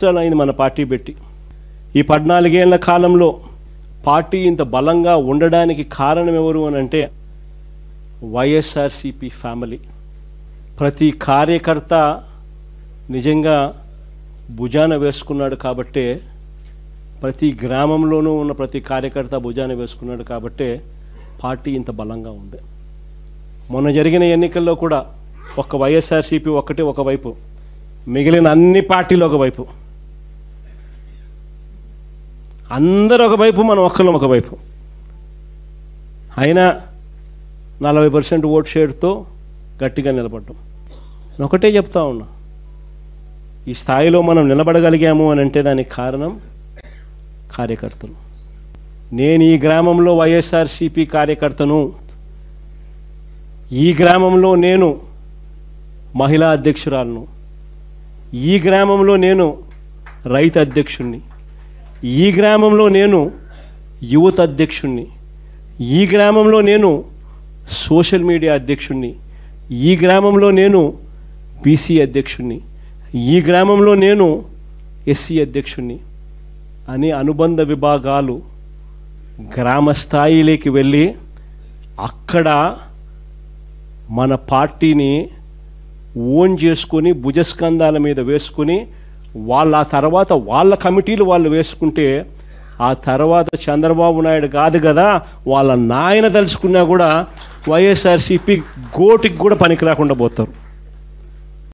సంవత్సరాలు అయింది మన పార్టీ పెట్టి. ఈ 14 ఏళ్ల కాలంలో పార్టీ ఇంత బలంగా ఉండడానికి కారణం ఎవరు అని అంటే వైఎస్ఆర్సిపి ఫ్యామిలీ. ప్రతి కార్యకర్త నిజంగా భుజాన వేసుకున్నాడు కాబట్టే, ప్రతి గ్రామంలోనూ ఉన్న ప్రతి కార్యకర్త భుజాన వేసుకున్నాడు కాబట్టే పార్టీ ఇంత బలంగా ఉంది. మొన్న జరిగిన ఎన్నికల్లో కూడా ఒక్క వైఎస్ఆర్సిపి ఒక్కటే ఒకవైపు, మిగిలిన అన్ని పార్టీలు ఒకవైపు, అందరూ ఒకవైపు, మనం ఒక్కళ్ళం ఒకవైపు. అయినా 40% ఓట్ షేర్తో గట్టిగా నిలబడ్డాం. నేను ఒకటే చెప్తా ఉన్నా, ఈ స్థాయిలో మనం నిలబడగలిగాము అని అంటే దానికి కారణం కార్యకర్తలు. నేను ఈ గ్రామంలో వైఎస్ఆర్సిపి కార్యకర్తను, ఈ గ్రామంలో నేను మహిళా అధ్యక్షురాలను, ఈ గ్రామంలో నేను రైతు అధ్యక్షుణ్ణి, ఈ గ్రామంలో నేను యువత అధ్యక్షుణ్ణి, ఈ గ్రామంలో నేను సోషల్ మీడియా అధ్యక్షుణ్ణి, ఈ గ్రామంలో నేను బీసీ అధ్యక్షుణ్ణి, ఈ గ్రామంలో నేను ఎస్సీ అధ్యక్షుణ్ణి అని అనుబంధ విభాగాలు గ్రామ స్థాయిలోకి వెళ్ళి అక్కడ మన పార్టీని ఓన్ చేసుకొని భుజస్కంధాల మీద వేసుకొని వాళ్ళ ఆ తర్వాత వాళ్ళ కమిటీలు వాళ్ళు వేసుకుంటే ఆ తర్వాత చంద్రబాబు నాయుడు కాదు కదా వాళ్ళ నాయన తలుచుకున్నా కూడా వైఎస్ఆర్సిపి గోటికి కూడా పనికి రాకుండా పోతారు.